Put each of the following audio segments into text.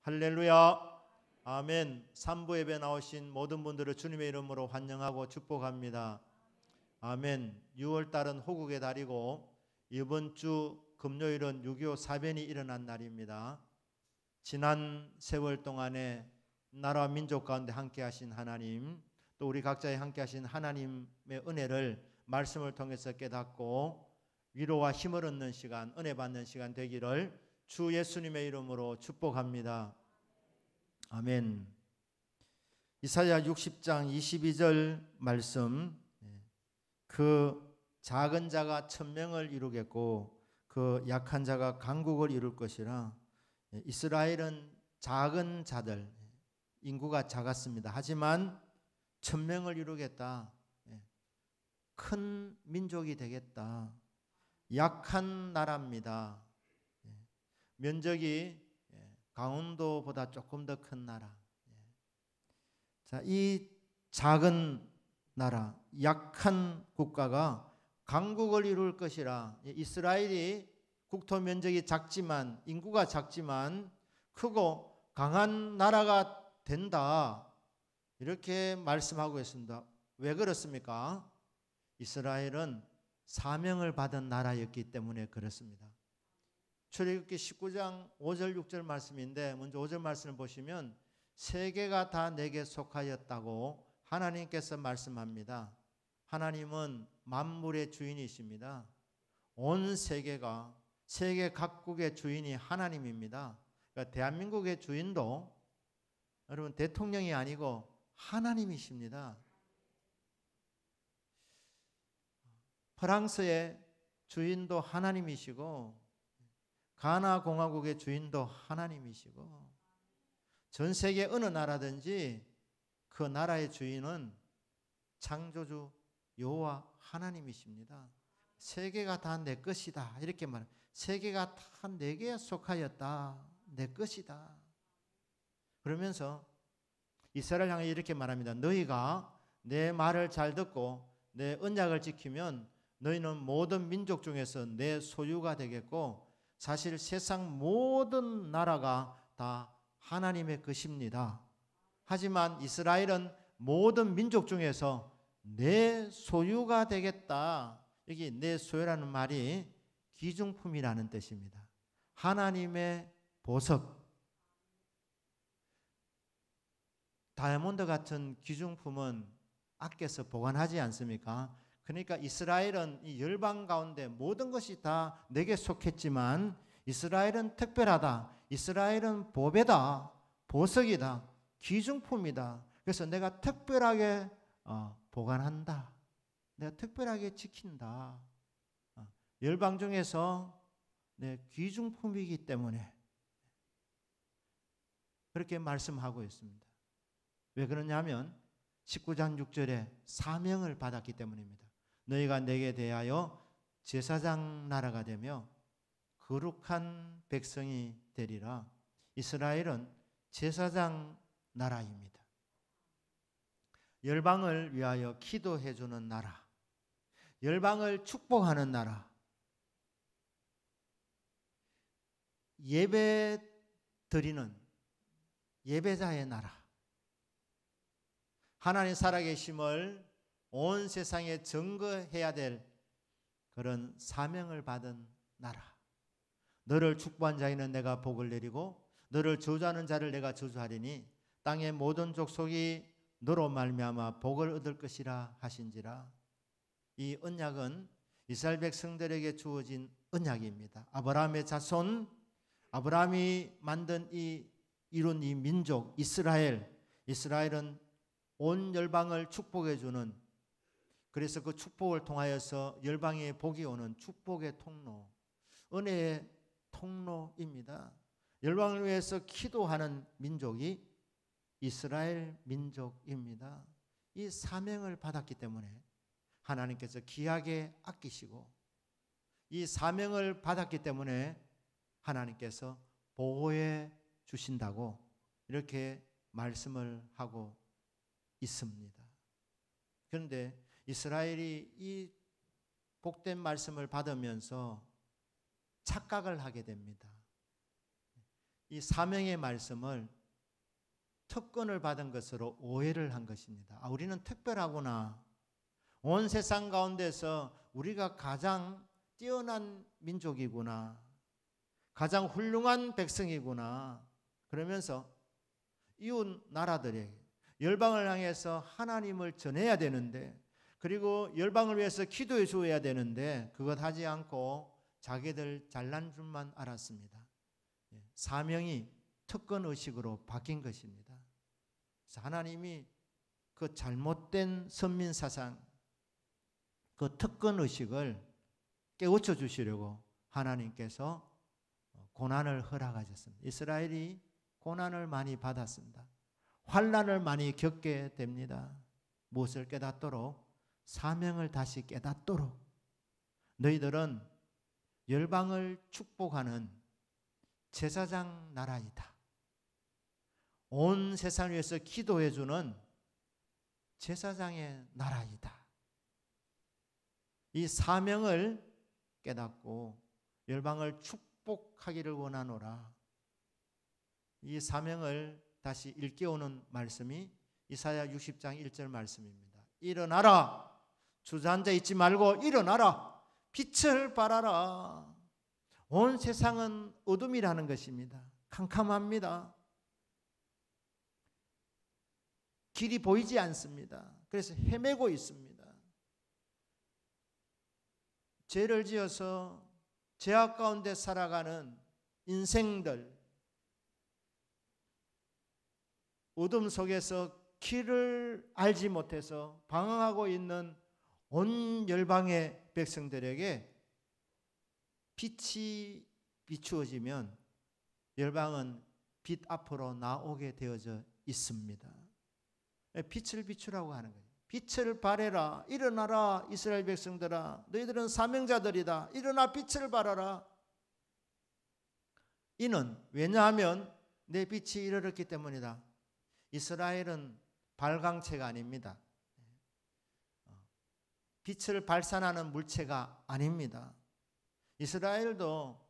할렐루야. 아멘. 3부 예배 나오신 모든 분들을 주님의 이름으로 환영하고 축복합니다. 아멘. 6월달은 호국의 달이고 이번 주 금요일은 6.25 사변이 일어난 날입니다. 지난 세월 동안에 나라와 민족 가운데 함께 하신 하나님, 또 우리 각자에 함께 하신 하나님의 은혜를 말씀을 통해서 깨닫고 위로와 힘을 얻는 시간, 은혜 받는 시간 되기를 주 예수님의 이름으로 축복합니다. 아멘. 이사야 60장 22절 말씀, 그 작은 자가 천명을 이루겠고 그 약한 자가 강국을 이룰 것이라. 이스라엘은 작은 자들, 인구가 작았습니다. 하지만 천명을 이루겠다. 큰 민족이 되겠다. 약한 나라입니다. 면적이 강원도보다 조금 더 큰 나라. 자, 이 작은 나라, 약한 국가가 강국을 이룰 것이라. 이스라엘이 국토 면적이 작지만, 인구가 작지만 크고 강한 나라가 된다. 이렇게 말씀하고 있습니다. 왜 그렇습니까? 이스라엘은 사명을 받은 나라였기 때문에 그렇습니다. 출애굽기 19장 5절 6절 말씀인데, 먼저 5절 말씀을 보시면 세계가 다 내게 속하였다고 하나님께서 말씀합니다. 하나님은 만물의 주인이십니다. 온 세계가, 세계 각국의 주인이 하나님입니다. 그러니까 대한민국의 주인도 여러분 대통령이 아니고 하나님이십니다. 프랑스의 주인도 하나님이시고 가나 공화국의 주인도 하나님이시고 전 세계 어느 나라든지 그 나라의 주인은 창조주 여호와 하나님이십니다. 세계가 다 내 것이다 이렇게 말해요. 세계가 다 내게 속하였다. 내 것이다. 그러면서 이스라엘 향해 이렇게 말합니다. 너희가 내 말을 잘 듣고 내 언약을 지키면 너희는 모든 민족 중에서 내 소유가 되겠고 사실 세상 모든 나라가 다 하나님의 것입니다. 하지만 이스라엘은 모든 민족 중에서 내 소유가 되겠다. 여기 내 소유라는 말이 귀중품이라는 뜻입니다. 하나님의 보석. 다이아몬드 같은 귀중품은 아껴서 보관하지 않습니까? 그러니까 이스라엘은 이 열방 가운데 모든 것이 다 내게 속했지만 이스라엘은 특별하다. 이스라엘은 보배다. 보석이다. 귀중품이다. 그래서 내가 특별하게 보관한다. 내가 특별하게 지킨다. 열방 중에서 내 귀중품이기 때문에 그렇게 말씀하고 있습니다. 왜 그러냐면 19장 6절에 사명을 받았기 때문입니다. 너희가 내게 대하여 제사장 나라가 되며 거룩한 백성이 되리라. 이스라엘은 제사장 나라입니다. 열방을 위하여 기도해 주는 나라, 열방을 축복하는 나라, 예배 드리는 예배자의 나라, 하나님 살아계심을 온 세상에 증거해야 될 그런 사명을 받은 나라. 너를 축복한 자에는 내가 복을 내리고 너를 저주하는 자를 내가 저주하리니 땅의 모든 족속이 너로 말미암아 복을 얻을 것이라 하신지라. 이 언약은 이스라엘 백성들에게 주어진 언약입니다. 아브라함의 자손, 아브라함이 만든 이룬 이 민족 이스라엘은 온 열방을 축복해 주는, 그래서 그 축복을 통하여서 열방에 복이 오는 축복의 통로, 은혜의 통로입니다. 열방을 위해서 기도하는 민족이 이스라엘 민족입니다. 이 사명을 받았기 때문에 하나님께서 귀하게 아끼시고 이 사명을 받았기 때문에 하나님께서 보호해 주신다고 이렇게 말씀을 하고 있습니다. 그런데 이스라엘이 이 복된 말씀을 받으면서 착각을 하게 됩니다. 이 사명의 말씀을 특권을 받은 것으로 오해를 한 것입니다. 우리는 특별하구나. 온 세상 가운데서 우리가 가장 뛰어난 민족이구나. 가장 훌륭한 백성이구나. 그러면서 이웃 나라들에게 열방을 향해서 하나님을 전해야 되는데, 그리고 열방을 위해서 기도해 주어야 되는데 그것 하지 않고 자기들 잘난 줄만 알았습니다. 사명이 특권의식으로 바뀐 것입니다. 그래서 하나님이 그 잘못된 선민사상, 그 특권의식을 깨우쳐 주시려고 하나님께서 고난을 허락하셨습니다. 이스라엘이 고난을 많이 받았습니다. 환난을 많이 겪게 됩니다. 무엇을 깨닫도록? 사명을 다시 깨닫도록. 너희들은 열방을 축복하는 제사장 나라이다. 온 세상을 위해서 기도해 주는 제사장의 나라이다. 이 사명을 깨닫고 열방을 축복하기를 원하노라. 이 사명을 다시 일깨우는 말씀이 이사야 60장 1절 말씀입니다. 일어나라. 주저앉아 있지 말고 일어나라. 빛을 발하라. 온 세상은 어둠이라는 것입니다. 캄캄합니다. 길이 보이지 않습니다. 그래서 헤매고 있습니다. 죄를 지어서 죄악 가운데 살아가는 인생들, 어둠 속에서 길을 알지 못해서 방황하고 있는 온 열방의 백성들에게 빛이 비추어지면 열방은 빛 앞으로 나오게 되어져 있습니다. 빛을 비추라고 하는 거예요. 빛을 발해라. 일어나라 이스라엘 백성들아. 너희들은 사명자들이다. 일어나 빛을 발하라. 이는 왜냐하면 내 빛이 이르렀기 때문이다. 이스라엘은 발광체가 아닙니다. 빛을 발산하는 물체가 아닙니다. 이스라엘도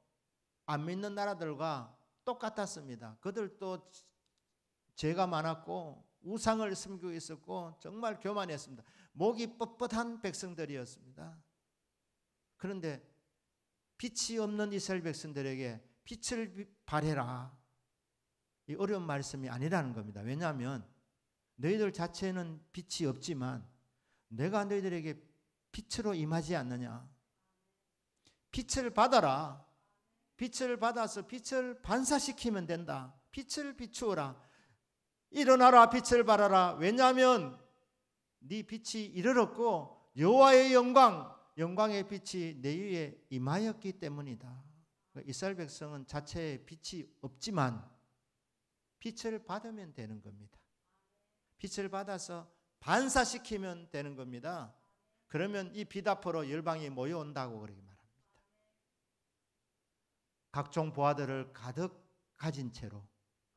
안 믿는 나라들과 똑같았습니다. 그들도 죄가 많았고 우상을 섬기고 있었고 정말 교만했습니다. 목이 뻣뻣한 백성들이었습니다. 그런데 빛이 없는 이스라엘 백성들에게 빛을 발해라. 이 어려운 말씀이 아니라는 겁니다. 왜냐하면 너희들 자체는 빛이 없지만 내가 너희들에게 빛으로 임하지 않느냐. 빛을 받아라. 빛을 받아서 빛을 반사시키면 된다. 빛을 비추어라. 일어나라 빛을 발하라. 왜냐하면 네 빛이 이르렀고 여호와의 영광의 빛이 내 위에 임하였기 때문이다. 이스라엘 백성은 자체에 빛이 없지만 빛을 받으면 되는 겁니다. 빛을 받아서 반사시키면 되는 겁니다. 그러면 이 빛 앞으로 열방이 모여온다고 그렇게 말합니다. 각종 보화들을 가득 가진 채로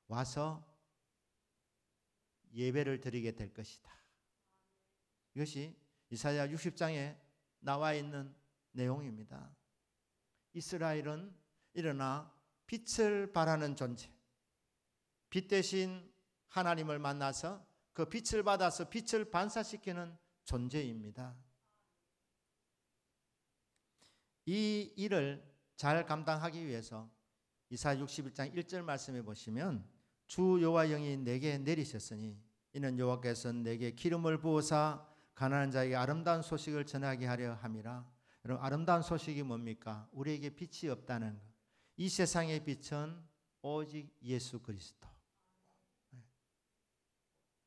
와서 예배를 드리게 될 것이다. 이것이 이사야 60장에 나와 있는 내용입니다. 이스라엘은 일어나 빛을 발하는 존재, 빛 대신 하나님을 만나서 그 빛을 받아서 빛을 반사시키는 존재입니다. 이 일을 잘 감당하기 위해서 이사야 61장 1절 말씀에 보시면 주 여호와 영이 내게 내리셨으니 이는 여호와께서 내게 기름을 부으사 가난한 자에게 아름다운 소식을 전하게 하려 함이라. 여러분, 아름다운 소식이 뭡니까? 우리에게 빛이 없다는 것. 이 세상의 빛은 오직 예수 그리스도.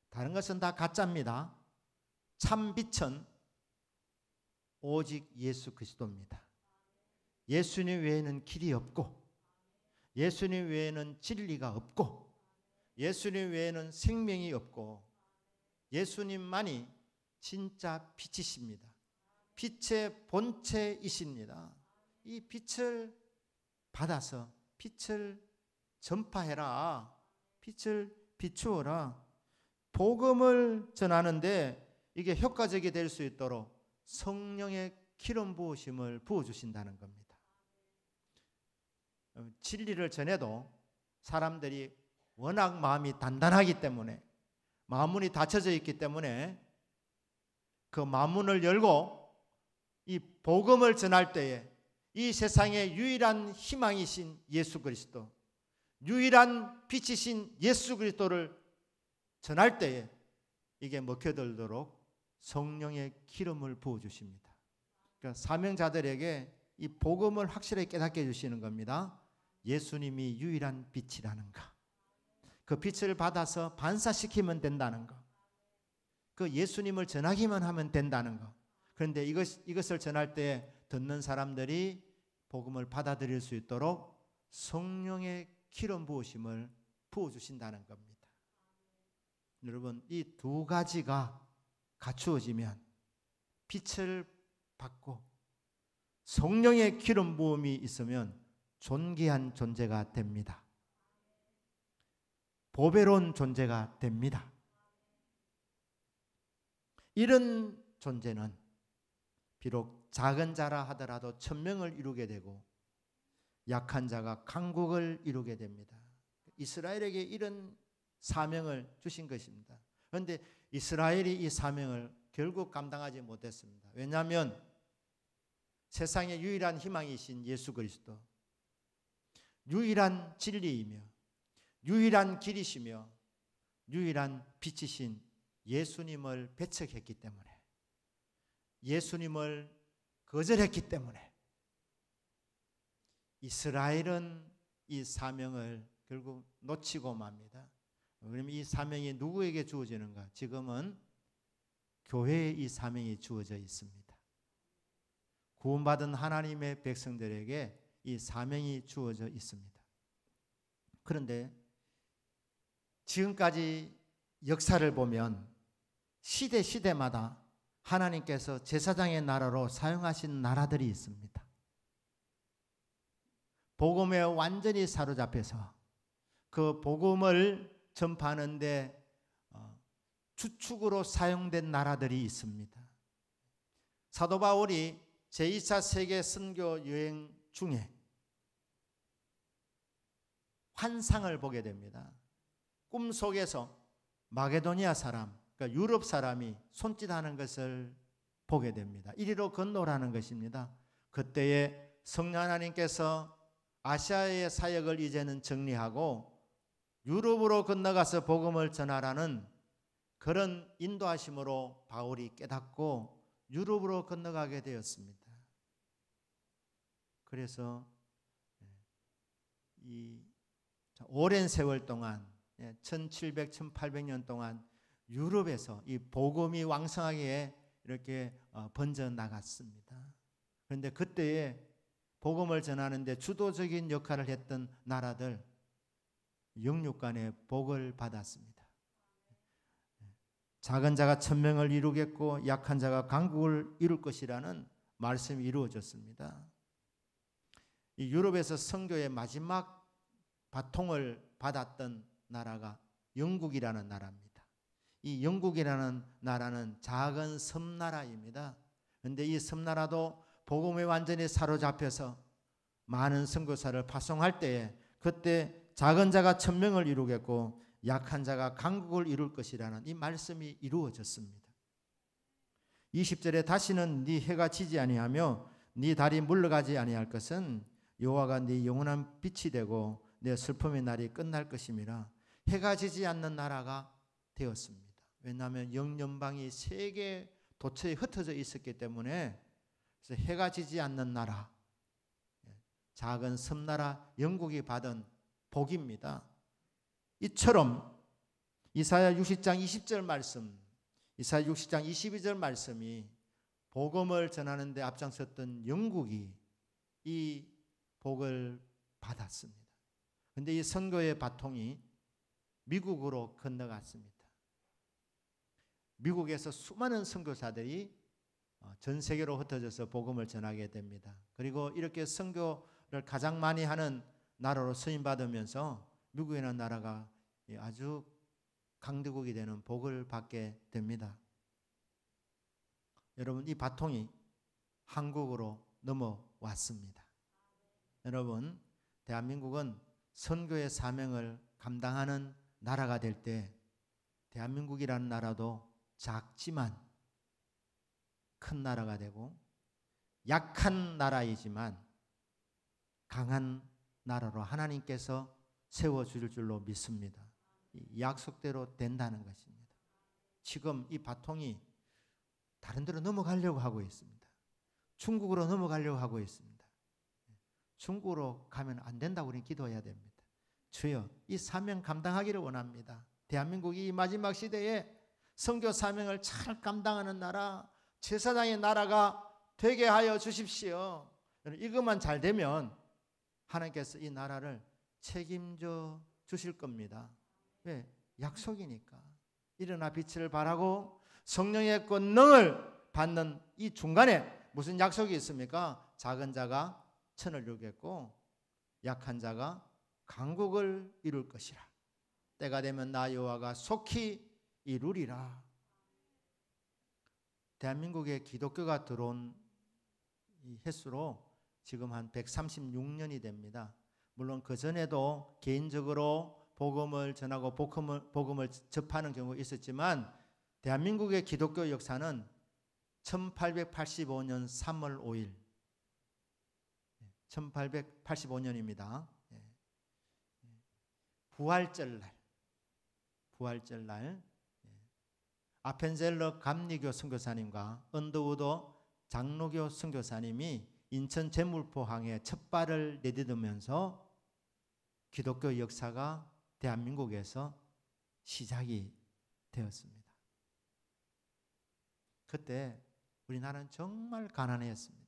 다른 것은 다 가짜입니다. 참 빛은 오직 예수 그리스도입니다. 예수님 외에는 길이 없고, 예수님 외에는 진리가 없고, 예수님 외에는 생명이 없고, 예수님만이 진짜 빛이십니다. 빛의 본체이십니다. 이 빛을 받아서 빛을 전파해라. 빛을 비추어라. 복음을 전하는데 이게 효과적이 될 수 있도록 성령의 기름 부으심을 부어주신다는 겁니다. 진리를 전해도 사람들이 워낙 마음이 단단하기 때문에, 마음문이 닫혀져 있기 때문에 그 마음문을 열고 이 복음을 전할 때에 이 세상의 유일한 희망이신 예수 그리스도, 유일한 빛이신 예수 그리스도를 전할 때에 이게 먹혀들도록 성령의 기름을 부어주십니다. 그러니까 사명자들에게 이 복음을 확실하게 깨닫게 해주시는 겁니다. 예수님이 유일한 빛이라는가, 그 빛을 받아서 반사시키면 된다는 것, 그 예수님을 전하기만 하면 된다는 것. 그런데 이것을 전할 때 듣는 사람들이 복음을 받아들일 수 있도록 성령의 기름 부으심을 부어주신다는 겁니다. 여러분, 이 두 가지가 갖추어지면, 빛을 받고 성령의 기름 부음이 있으면 존귀한 존재가 됩니다. 보배로운 존재가 됩니다. 이런 존재는 비록 작은 자라 하더라도 천명을 이루게 되고 약한 자가 강국을 이루게 됩니다. 이스라엘에게 이런 사명을 주신 것입니다. 그런데 이스라엘이 이 사명을 결국 감당하지 못했습니다. 왜냐하면 세상의 유일한 희망이신 예수 그리스도, 유일한 진리이며 유일한 길이시며 유일한 빛이신 예수님을 배척했기 때문에, 예수님을 거절했기 때문에 이스라엘은 이 사명을 결국 놓치고 맙니다. 그럼 이 사명이 누구에게 주어지는가? 지금은 교회에 이 사명이 주어져 있습니다. 구원받은 하나님의 백성들에게 이 사명이 주어져 있습니다. 그런데 지금까지 역사를 보면 시대마다 하나님께서 제사장의 나라로 사용하신 나라들이 있습니다. 복음에 완전히 사로잡혀서 그 복음을 전파하는데 주축으로 사용된 나라들이 있습니다. 사도 바울이 제2차 세계 선교 여행 중에 환상을 보게 됩니다. 꿈속에서 마게도니아 사람, 그러니까 유럽 사람이 손짓하는 것을 보게 됩니다. 이리로 건너라는 것입니다. 그때에 성령 하나님께서 아시아의 사역을 이제는 정리하고 유럽으로 건너가서 복음을 전하라는 그런 인도하심으로 바울이 깨닫고 유럽으로 건너가게 되었습니다. 그래서 이 오랜 세월 동안 1700, 1800년 동안 유럽에서 이 복음이 왕성하게 이렇게 번져 나갔습니다. 그런데 그때에 복음을 전하는데 주도적인 역할을 했던 나라들, 영육간의 복을 받았습니다. 작은 자가 천명을 이루겠고 약한 자가 강국을 이룰 것이라는 말씀이 이루어졌습니다. 이 유럽에서 선교의 마지막 바통을 받았던 나라가 영국이라는 나라입니다. 이 영국이라는 나라는 작은 섬나라입니다. 그런데 이 섬나라도 복음에 완전히 사로잡혀서 많은 선교사를 파송할 때에 그때 작은 자가 천명을 이루겠고 약한 자가 강국을 이룰 것이라는 이 말씀이 이루어졌습니다. 20절에 다시는 네 해가 지지 아니하며 네 달이 물러가지 아니할 것은 여호와가 네 영원한 빛이 되고 내 슬픔의 날이 끝날 것임이라. 해가 지지 않는 나라가 되었습니다. 왜냐하면 영연방이 세계 도처에 흩어져 있었기 때문에, 그래서 해가 지지 않는 나라, 작은 섬나라 영국이 받은 복입니다. 이처럼 이사야 60장 20절 말씀, 이사야 60장 22절 말씀이 복음을 전하는 데 앞장섰던 영국이 이 복을 받았습니다. 그런데 이 선교의 바통이 미국으로 건너갔습니다. 미국에서 수많은 선교사들이 전 세계로 흩어져서 복음을 전하게 됩니다. 그리고 이렇게 선교를 가장 많이 하는 나라로 쓰임받으면서 미국이라는 나라가 아주 강대국이 되는 복을 받게 됩니다. 여러분, 이 바통이 한국으로 넘어왔습니다. 여러분, 대한민국은 선교의 사명을 감당하는 나라가 될 때 대한민국이라는 나라도 작지만 큰 나라가 되고 약한 나라이지만 강한 나라로 하나님께서 세워주실 줄로 믿습니다. 약속대로 된다는 것입니다. 지금 이 바통이 다른 데로 넘어가려고 하고 있습니다. 중국으로 넘어가려고 하고 있습니다. 중국으로 가면 안 된다고 우리는 기도해야 됩니다. 주여, 이 사명 감당하기를 원합니다. 대한민국이 이 마지막 시대에 선교 사명을 잘 감당하는 나라, 제사장의 나라가 되게 하여 주십시오. 이것만 잘 되면 하나님께서 이 나라를 책임져 주실 겁니다. 왜? 약속이니까. 일어나 빛을 발하고 성령의 권능을 받는 이 중간에 무슨 약속이 있습니까? 작은 자가 천을 이루겠고 약한 자가 강국을 이룰 것이라. 때가 되면 나 여호와가 속히 이루리라. 대한민국에 기독교가 들어온 이 횟수로 지금 한 136년이 됩니다. 물론 그 전에도 개인적으로 복음을 전하고 복음을 접하는 경우가 있었지만 대한민국의 기독교 역사는 1885년 3월 5일 1885년입니다. 부활절날 아펜젤러 감리교 선교사님과 언더우드 장로교 선교사님이 인천 제물포항에 첫 발을 내딛으면서 기독교 역사가 대한민국에서 시작이 되었습니다. 그때 우리나라는 정말 가난했습니다.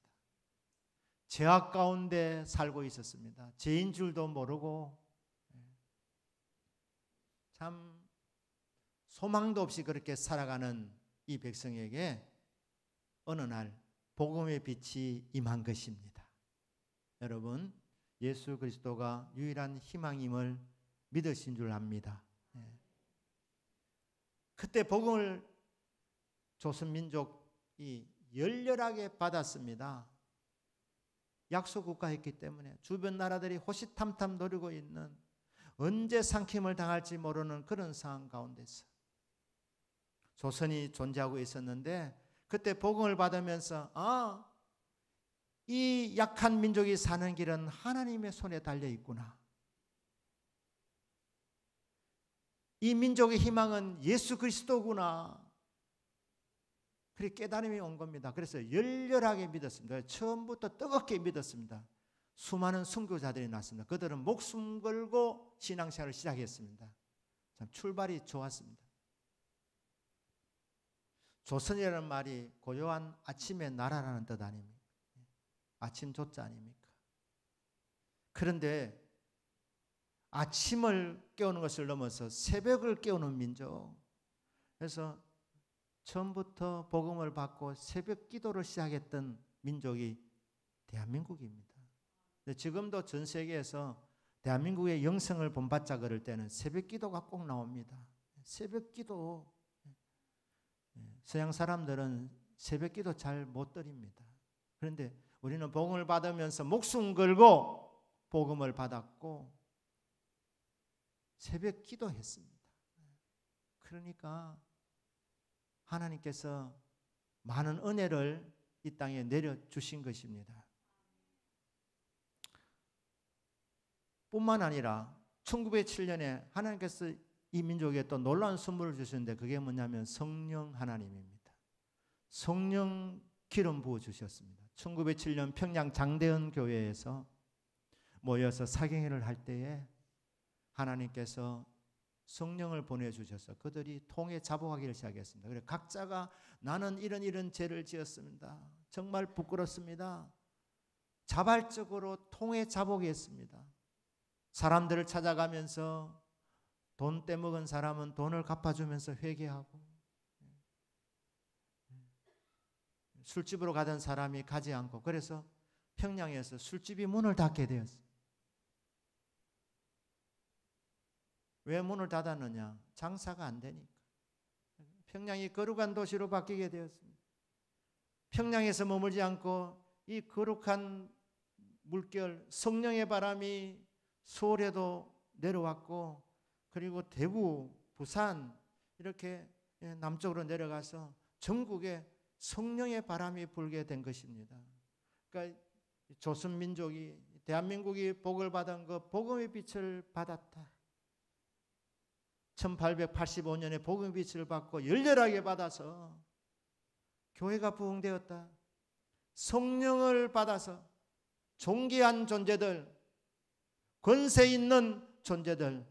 죄악 가운데 살고 있었습니다. 죄인 줄도 모르고 참 소망도 없이 그렇게 살아가는 이 백성에게 어느 날 복음의 빛이 임한 것입니다. 여러분, 예수 그리스도가 유일한 희망임을 믿으신 줄 압니다. 그때 복음을 조선민족이 열렬하게 받았습니다. 약소국가였기 때문에 주변 나라들이 호시탐탐 노리고 있는 언제 상킴을 당할지 모르는 그런 상황 가운데서 조선이 존재하고 있었는데 그때 복음을 받으면서 이 약한 민족이 사는 길은 하나님의 손에 달려 있구나. 이 민족의 희망은 예수 그리스도구나. 그렇게 깨달음이 온 겁니다. 그래서 열렬하게 믿었습니다. 처음부터 뜨겁게 믿었습니다. 수많은 선교자들이 났습니다. 그들은 목숨 걸고 신앙생활을 시작했습니다. 참 출발이 좋았습니다. 조선이라는 말이 고요한 아침의 나라라는 뜻 아닙니까? 아침 조자 아닙니까? 그런데 아침을 깨우는 것을 넘어서 새벽을 깨우는 민족. 그래서 처음부터 복음을 받고 새벽 기도를 시작했던 민족이 대한민국입니다. 지금도 전 세계에서 대한민국의 영성을 본받자 그럴 때는 새벽 기도가 꼭 나옵니다. 새벽 기도. 서양 사람들은 새벽 기도 잘 못 드립니다. 그런데 우리는 복음을 받으면서 목숨 걸고 복음을 받았고 새벽 기도했습니다. 그러니까 하나님께서 많은 은혜를 이 땅에 내려주신 것입니다. 뿐만 아니라 1907년에 하나님께서 이 민족에 또 놀라운 선물을 주셨는데 그게 뭐냐면 성령 하나님입니다. 성령 기름 부어 주셨습니다. 1907년 평양 장대현 교회에서 모여서 사경회를 할 때에 하나님께서 성령을 보내주셔서 그들이 통에 자복하기를 시작했습니다. 그래서 각자가 나는 이런 죄를 지었습니다. 정말 부끄럽습니다. 자발적으로 통에 자복했습니다. 사람들을 찾아가면서 돈 떼먹은 사람은 돈을 갚아주면서 회개하고 술집으로 가던 사람이 가지 않고 그래서 평양에서 술집이 문을 닫게 되었어요. 왜 문을 닫았느냐? 장사가 안 되니까. 평양이 거룩한 도시로 바뀌게 되었습니다. 평양에서 머물지 않고 이 거룩한 물결, 성령의 바람이 서울에도 내려왔고, 그리고 대구, 부산 이렇게 남쪽으로 내려가서 전국에 성령의 바람이 불게 된 것입니다. 그러니까 조선민족이, 대한민국이 복을 받은 그 복음의 빛을 받았다. 1885년에 복음의 빛을 받고 열렬하게 받아서 교회가 부흥되었다. 성령을 받아서 존귀한 존재들, 권세 있는 존재들,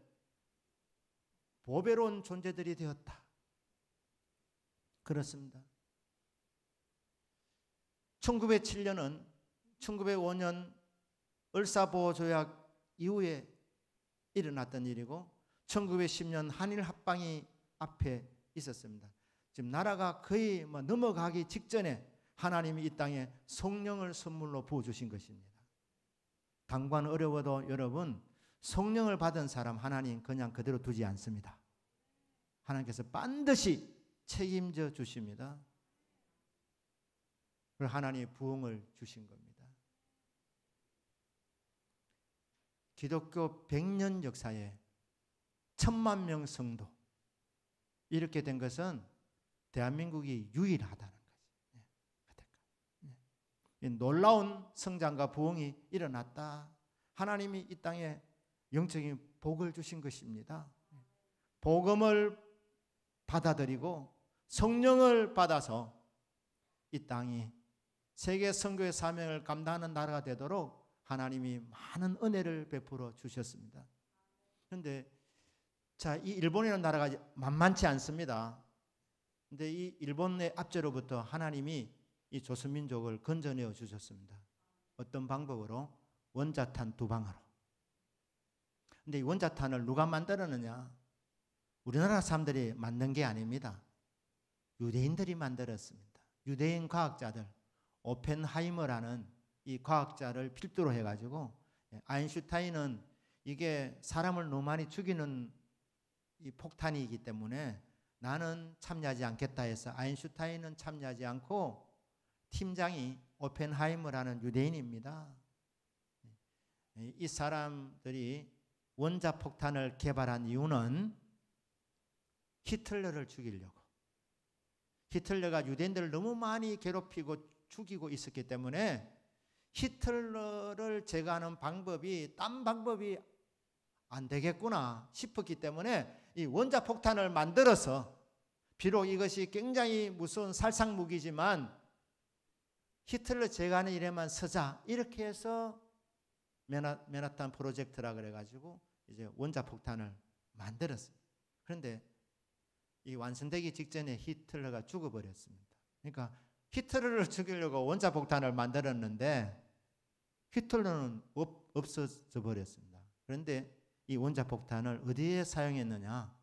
보배로운 존재들이 되었다. 그렇습니다. 1907년은 1905년 을사보호조약 이후에 일어났던 일이고 1910년 한일 합방이 앞에 있었습니다. 지금 나라가 거의 넘어가기 직전에 하나님이 이 땅에 성령을 선물로 부어주신 것입니다. 당관 어려워도 여러분, 성령을 받은 사람 하나님 그냥 그대로 두지 않습니다. 하나님께서 반드시 책임져 주십니다. 그리고 하나님이 부흥을 주신 겁니다. 기독교 100년 역사에 1000만 성도 이렇게 된 것은 대한민국이 유일하다는 거죠. 놀라운 성장과 부흥이 일어났다. 하나님이 이 땅에 영적인 복을 주신 것입니다. 복음을 받아들이고 성령을 받아서 이 땅이 세계 선교의 사명을 감당하는 나라가 되도록 하나님이 많은 은혜를 베풀어 주셨습니다. 그런데 이 일본이라는 나라가 만만치 않습니다. 그런데 이 일본의 압제로부터 하나님이 이 조선민족을 건져내어 주셨습니다. 어떤 방법으로? 원자탄 2방으로. 그런데 이 원자탄을 누가 만들었느냐? 우리나라 사람들이 만든 게 아닙니다. 유대인들이 만들었습니다. 유대인 과학자들, 오펜하이머라는 이 과학자를 필두로 해가지고, 아인슈타인은 이게 사람을 너무 많이 죽이는 이 폭탄이기 때문에 나는 참여하지 않겠다 해서 아인슈타인은 참여하지 않고 팀장이 오펜하이머라는 유대인입니다. 이 사람들이 원자폭탄을 개발한 이유는 히틀러를 죽이려고. 히틀러가 유대인들을 너무 많이 괴롭히고 죽이고 있었기 때문에 히틀러를 제거하는 방법이 딴 방법이 안 되겠구나 싶었기 때문에 이 원자폭탄을 만들어서, 비록 이것이 굉장히 무서운 살상무기지만 히틀러 제거하는 일에만 쓰자 이렇게 해서 맨하탄 프로젝트라 그래가지고 이제 원자폭탄을 만들었어요. 그런데 이 완성되기 직전에 히틀러가 죽어버렸습니다. 그러니까 히틀러를 죽이려고 원자폭탄을 만들었는데 히틀러는 없어져 버렸습니다. 그런데 이 원자폭탄을 어디에 사용했느냐?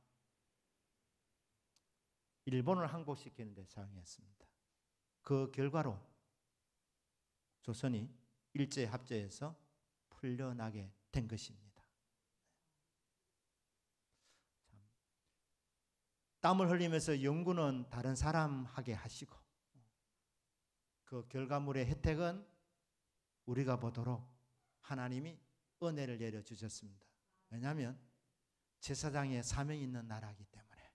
일본을 항복시키는 데 사용했습니다. 그 결과로 조선이 일제합제에서 풀려나게 된 것입니다. 땀을 흘리면서 연구는 다른 사람 하게 하시고 그 결과물의 혜택은 우리가 보도록 하나님이 은혜를 내려주셨습니다. 왜냐하면 제사장의 사명이 있는 나라이기 때문에,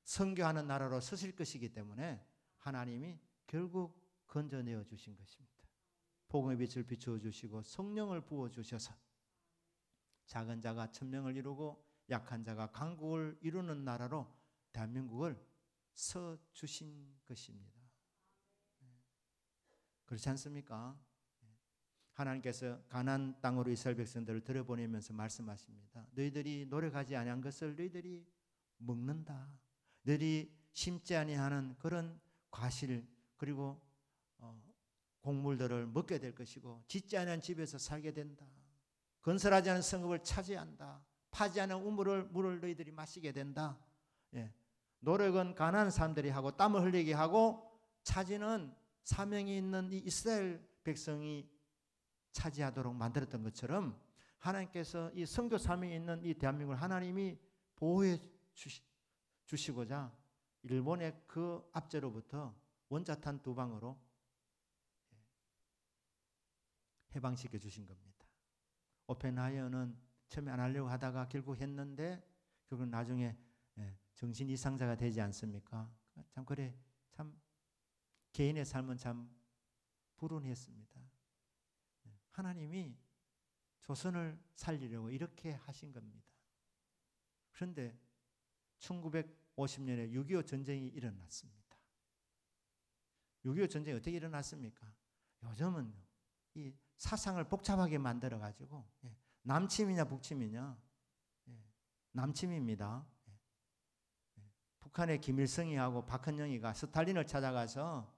선교하는 나라로 서실 것이기 때문에 하나님이 결국 건져내어 주신 것입니다. 복음의 빛을 비추어 주시고 성령을 부어 주셔서 작은 자가 천명을 이루고 약한 자가 강국을 이루는 나라로 대한민국을 서 주신 것입니다. 그렇지 않습니까? 하나님께서 가나안 땅으로 이스라엘 백성들을 들여보내면서 말씀하십니다. 너희들이 노력하지 아니한 것을 너희들이 먹는다. 너희들이 심지 아니하는 그런 과실 그리고 곡물들을 먹게 될 것이고, 짓지 않은 집에서 살게 된다. 건설하지 않은 성읍을 차지한다. 파지 않은 물을 너희들이 마시게 된다. 노력은 가난한 사람들이 하고 땀을 흘리게 하고 차지는 사명이 있는 이 이스라엘 백성이 차지하도록 만들었던 것처럼 하나님께서 이 선교 사명이 있는 이 대한민국을 하나님이 보호해 주시고자 일본의 그 압제로부터 원자탄 2방으로 해방시켜 주신 겁니다. 오펜하이어는 처음에 안 하려고 하다가 결국 했는데 결국 나중에 정신 이상자가 되지 않습니까? 참 그래, 참 개인의 삶은 참 불운했습니다. 하나님이 조선을 살리려고 이렇게 하신 겁니다. 그런데 1950년에 6.25 전쟁이 일어났습니다. 6.25 전쟁이 어떻게 일어났습니까? 요즘은 이 사상을 복잡하게 만들어 가지고 남침이냐 북침이냐, 남침입니다. 북한의 김일성이하고 박헌영이가 스탈린을 찾아가서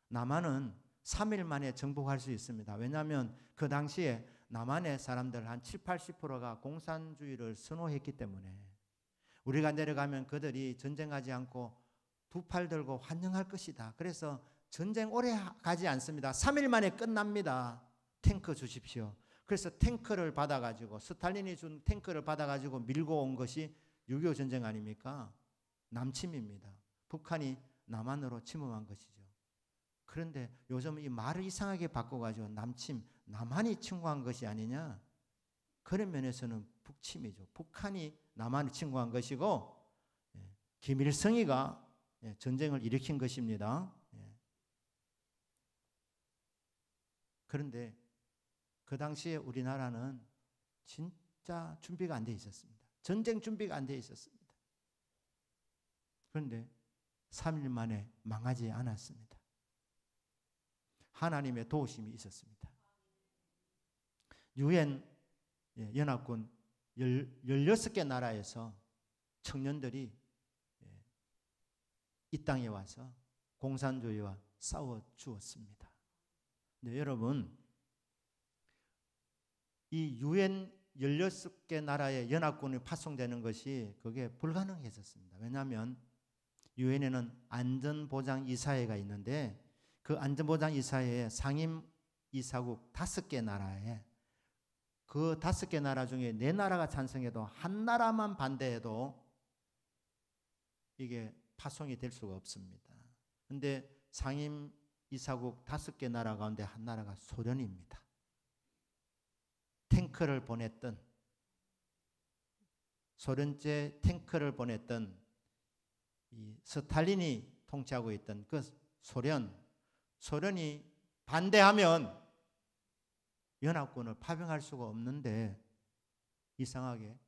남한은 3일 만에 정복할 수 있습니다. 왜냐하면 그 당시에 남한의 사람들 한 7, 80%가 공산주의를 선호했기 때문에 우리가 내려가면 그들이 전쟁하지 않고 두 팔 들고 환영할 것이다. 그래서 전쟁 오래 가지 않습니다. 3일 만에 끝납니다. 탱크 주십시오. 그래서 탱크를 받아가지고 스탈린이 준 탱크를 받아가지고 밀고 온 것이 6.25 전쟁 아닙니까? 남침입니다. 북한이 남한으로 침범한 것이죠. 그런데 요즘 이 말을 이상하게 바꿔가지고 남침, 남한이 침공한 것이 아니냐? 그런 면에서는 북침이죠. 북한이 남한을 침공한 것이고 김일성이가 전쟁을 일으킨 것입니다. 그런데 그 당시에 우리나라는 진짜 준비가 안 돼 있었습니다. 전쟁 준비가 안 돼 있었습니다. 그런데 3일 만에 망하지 않았습니다. 하나님의 도우심이 있었습니다. 유엔 연합군 16개 나라에서 청년들이 이 땅에 와서 공산주의와 싸워 주었습니다. 네, 여러분, 이 유엔 16개 나라의 연합군이 파송되는 것이 그게 불가능했었습니다. 왜냐하면 유엔에는 안전보장이사회가 있는데 그 안전보장이사회의 상임이사국 5개 나라에 그 5개 나라 중에 4나라가 찬성해도 한 나라만 반대해도 이게 파송이 될 수가 없습니다. 그런데 상임이사국 5개 나라 가운데 한 나라가 소련입니다. 탱크를 보냈던 소련제 탱크를 보냈던 이 스탈린이 통치하고 있던 그 소련이 반대하면 연합군을 파병할 수가 없는데 이상하게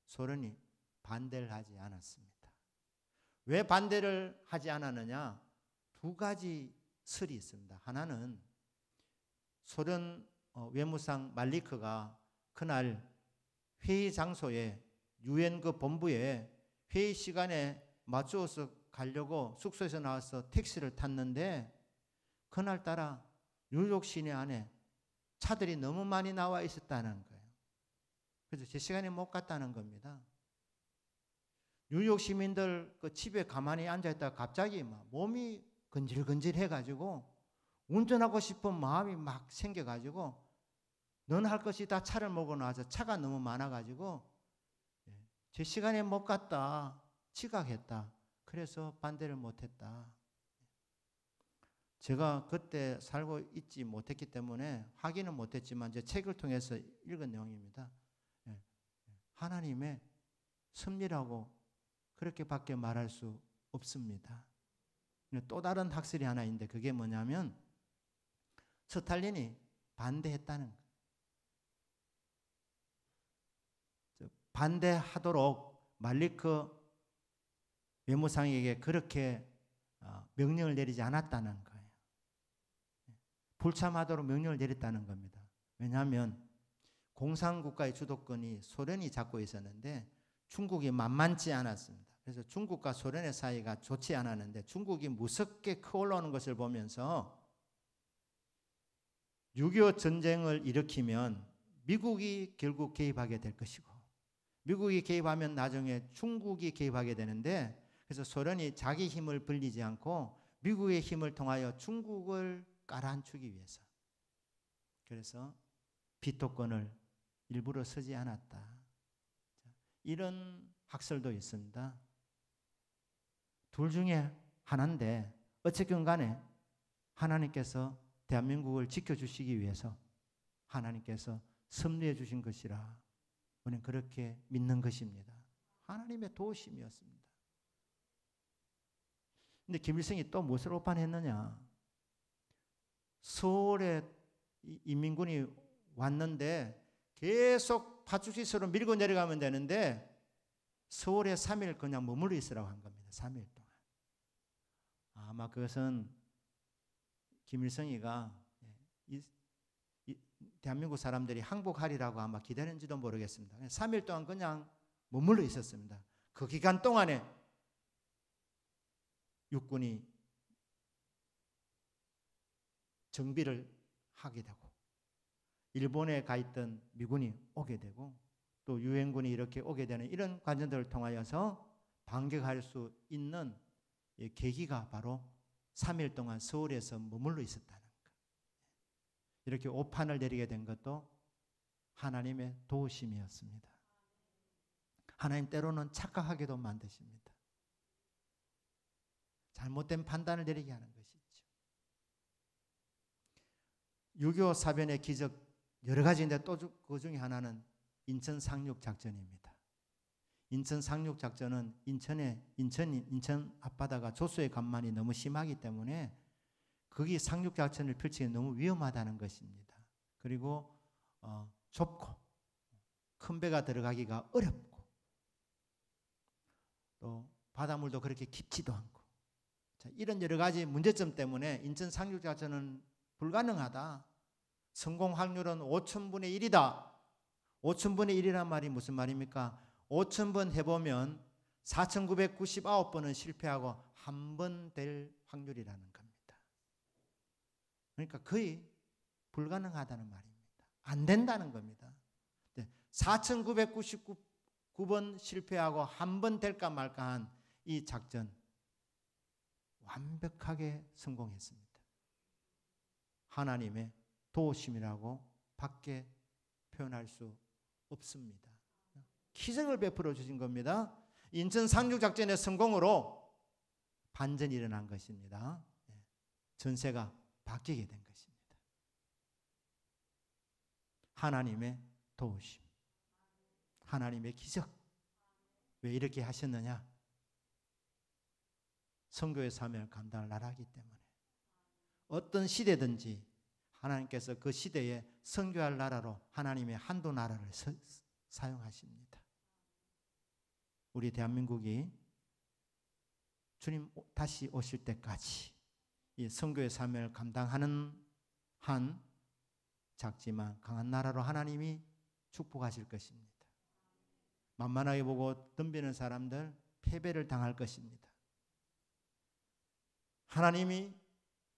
소련이 반대를 하지 않았습니다. 왜 반대를 하지 않았느냐? 2가지 설이 있습니다. 하나는 소련 외무상 말리크가 그날 회의 장소에 유엔 그 본부에 회의 시간에 맞추어서 가려고 숙소에서 나와서 택시를 탔는데 그날따라 뉴욕 시내 안에 차들이 너무 많이 나와 있었다는 거예요. 그래서 제 시간에 못 갔다는 겁니다. 뉴욕 시민들 그 집에 가만히 앉아있다가 갑자기 막 몸이 근질근질 해가지고 운전하고 싶은 마음이 막 생겨가지고 넌 할 것이 다 차를 몰고 나와서 차가 너무 많아가지고 제 시간에 못 갔다 지각했다. 그래서 반대를 못했다. 제가 그때 살고 있지 못했기 때문에 확인은 못했지만 제 책을 통해서 읽은 내용입니다. 하나님의 섭리라고 그렇게밖에 말할 수 없습니다. 또 다른 학설이 하나 있는데 그게 뭐냐면 스탈린이 반대했다는 거예요. 반대하도록 말리크 외무상에게 그렇게 명령을 내리지 않았다는 거예요. 불참하도록 명령을 내렸다는 겁니다. 왜냐하면 공산국가의 주도권이 소련이 잡고 있었는데 중국이 만만치 않았습니다. 그래서 중국과 소련의 사이가 좋지 않았는데 중국이 무섭게 커 올라오는 것을 보면서 6.25 전쟁을 일으키면 미국이 결국 개입하게 될 것이고 미국이 개입하면 나중에 중국이 개입하게 되는데 그래서 소련이 자기 힘을 벌리지 않고 미국의 힘을 통하여 중국을 깔아앉히기 위해서 그래서 비토권을 일부러 쓰지 않았다. 이런 학설도 있습니다. 둘 중에 하나인데 어쨌든 간에 하나님께서 대한민국을 지켜주시기 위해서 하나님께서 섭리해 주신 것이라 우리는 그렇게 믿는 것입니다. 하나님의 도우심이었습니다. 근데 김일성이 또 무엇을 오판했느냐? 서울에 인민군이 왔는데 계속 파출소로 밀고 내려가면 되는데 서울에 3일 그냥 머물러 있으라고 한 겁니다. 3일 동안. 아마 그것은 김일성이가 대한민국 사람들이 항복하리라고 아마 기다렸는지도 모르겠습니다. 3일 동안 그냥 머물러 있었습니다. 그 기간 동안에 육군이 정비를 하게 되고 일본에 가 있던 미군이 오게 되고 또 유엔군이 이렇게 오게 되는 이런 관전들을 통하여서 반격할 수 있는 계기가 바로 3일 동안 서울에서 머물러 있었다는 것. 이렇게 오판을 내리게 된 것도 하나님의 도우심이었습니다. 하나님 때로는 착각하게도 만드십니다. 잘못된 판단을 내리게 하는 것이죠. 6.25 사변의 기적 여러 가지인데 또 그 중에 하나는 인천 상륙 작전입니다. 인천 상륙 작전은 인천 앞바다가 조수의 간만이 너무 심하기 때문에 거기 상륙 작전을 펼치기 너무 위험하다는 것입니다. 그리고 좁고 큰 배가 들어가기가 어렵고 또 바닷물도 그렇게 깊지도 않고 자, 이런 여러 가지 문제점 때문에 인천 상륙 작전은 불가능하다. 성공 확률은 5,000분의 1이다. 5,000분의 1이란 말이 무슨 말입니까? 5,000번 해보면 4,999번은 실패하고 한 번 될 확률이라는 겁니다. 그러니까 거의 불가능하다는 말입니다. 안 된다는 겁니다. 4,999번 실패하고 한 번 될까 말까 한 이 작전 완벽하게 성공했습니다. 하나님의 도우심이라고 밖에 표현할 수 없습니다. 기적을 베풀어 주신 겁니다. 인천 상륙 작전의 성공으로 반전이 일어난 것입니다. 전세가 바뀌게 된 것입니다. 하나님의 도우심, 하나님의 기적. 왜 이렇게 하셨느냐? 선교의 사명을 감당을 나라기 때문에 어떤 시대든지 하나님께서 그 시대에 선교할 나라로 하나님의 한도 나라를 사용하십니다. 우리 대한민국이 주님 다시 오실 때까지 이 선교의 사명을 감당하는 한 작지만 강한 나라로 하나님이 축복하실 것입니다. 만만하게 보고 덤비는 사람들 패배를 당할 것입니다. 하나님이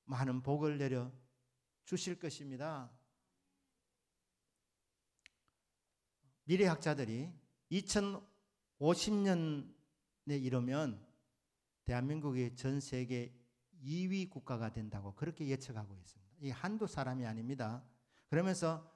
많은 복을 내려 주실 것입니다. 미래학자들이 2050년에 이르면 대한민국이 전 세계 2위 국가가 된다고 그렇게 예측하고 있습니다. 이 한두 사람이 아닙니다. 그러면서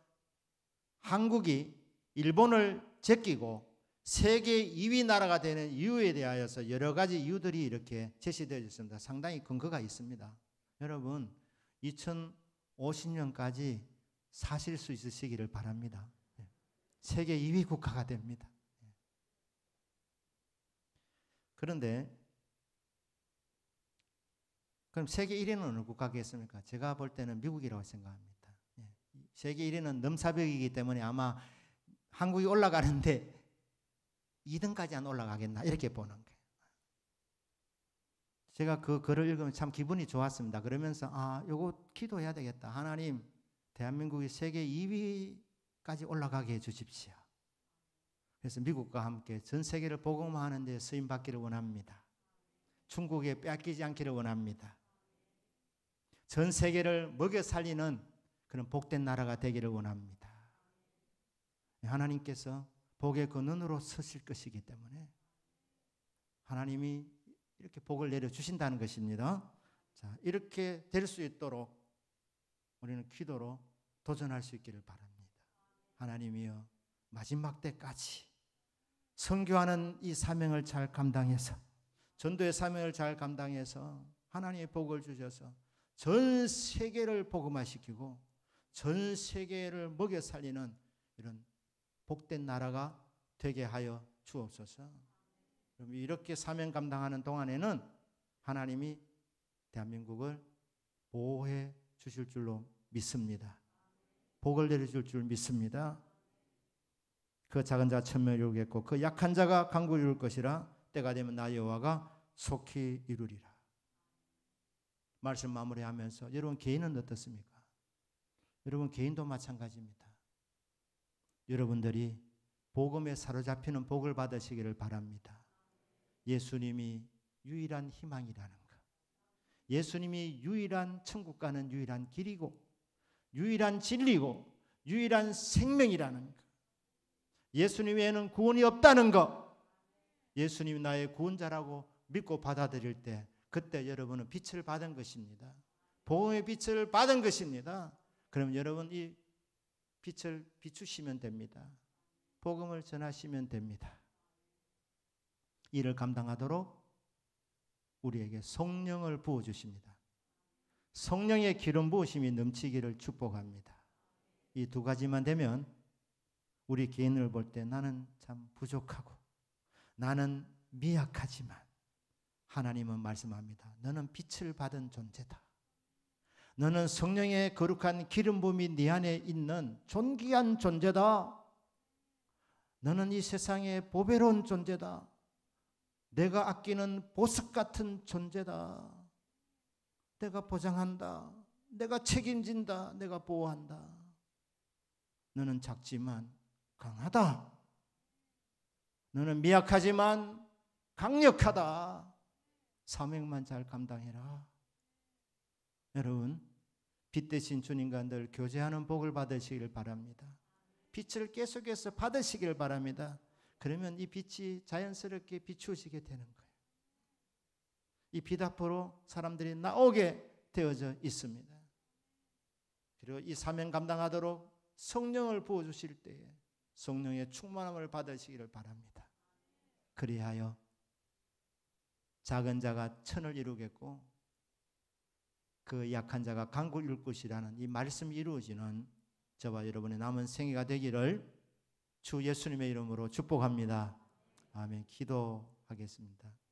한국이 일본을 제끼고 세계 2위 나라가 되는 이유에 대하여서 여러 가지 이유들이 이렇게 제시되어 있습니다. 상당히 근거가 있습니다. 여러분 2050년까지 사실 수 있으시기를 바랍니다. 세계 2위 국가가 됩니다. 그런데 그럼 세계 1위는 어느 국가겠습니까? 제가 볼 때는 미국이라고 생각합니다. 세계 1위는 넘사벽이기 때문에 아마 한국이 올라가는데 2등까지 안 올라가겠나 이렇게 보는 거예요. 제가 그 글을 읽으면 참 기분이 좋았습니다. 그러면서 요거 기도해야 되겠다. 하나님, 대한민국이 세계 2위까지 올라가게 해주십시오. 그래서 미국과 함께 전 세계를 복음화하는 데 쓰임 받기를 원합니다. 중국에 빼앗기지 않기를 원합니다. 전 세계를 먹여 살리는 그런 복된 나라가 되기를 원합니다. 하나님께서 복의 그 눈으로 서실 것이기 때문에 하나님이 이렇게 복을 내려주신다는 것입니다. 자, 이렇게 될 수 있도록 우리는 기도로 도전할 수 있기를 바랍니다. 하나님이여, 마지막 때까지 선교하는 이 사명을 잘 감당해서, 전도의 사명을 잘 감당해서 하나님의 복을 주셔서 전 세계를 복음화시키고 전 세계를 먹여 살리는 이런 복된 나라가 되게 하여 주옵소서. 그럼 이렇게 사명 감당하는 동안에는 하나님이 대한민국을 보호해 주실 줄로 믿습니다. 복을 내려줄 줄 믿습니다. 그 작은 자 천명을 이루겠고 그 약한 자가 강구를 이룰 것이라. 때가 되면 나 여호와가 속히 이루리라. 말씀 마무리하면서 여러분 개인은 어떻습니까? 여러분 개인도 마찬가지입니다. 여러분들이 복음에 사로잡히는 복을 받으시기를 바랍니다. 예수님이 유일한 희망이라는 것, 예수님이 유일한 천국 가는 유일한 길이고 유일한 진리고 유일한 생명이라는 것, 예수님 외에는 구원이 없다는 것, 예수님이 나의 구원자라고 믿고 받아들일 때 그때 여러분은 빛을 받은 것입니다. 복음의 빛을 받은 것입니다. 그럼 여러분 이 빛을 비추시면 됩니다. 복음을 전하시면 됩니다. 이를 감당하도록 우리에게 성령을 부어주십니다. 성령의 기름 부으심이 넘치기를 축복합니다. 이 두 가지만 되면 우리 개인을 볼 때 나는 참 부족하고 나는 미약하지만 하나님은 말씀합니다. 너는 빛을 받은 존재다. 너는 성령의 거룩한 기름 부음이 네 안에 있는 존귀한 존재다. 너는 이 세상의 보배로운 존재다. 내가 아끼는 보석 같은 존재다. 내가 보장한다. 내가 책임진다. 내가 보호한다. 너는 작지만 강하다. 너는 미약하지만 강력하다. 사명만 잘 감당해라. 여러분, 빛 대신 주님과 늘 교제하는 복을 받으시길 바랍니다. 빛을 계속해서 받으시길 바랍니다. 그러면 이 빛이 자연스럽게 비추어지게 되는 거예요. 이 빛 앞으로 사람들이 나오게 되어져 있습니다. 그리고 이 사명 감당하도록 성령을 부어주실 때에 성령의 충만함을 받으시기를 바랍니다. 그리하여 작은 자가 천을 이루겠고 그 약한 자가 강구를 이룰 것이라는 이 말씀이 이루어지는 저와 여러분의 남은 생애가 되기를 주 예수님의 이름으로 축복합니다. 아멘. 기도하겠습니다.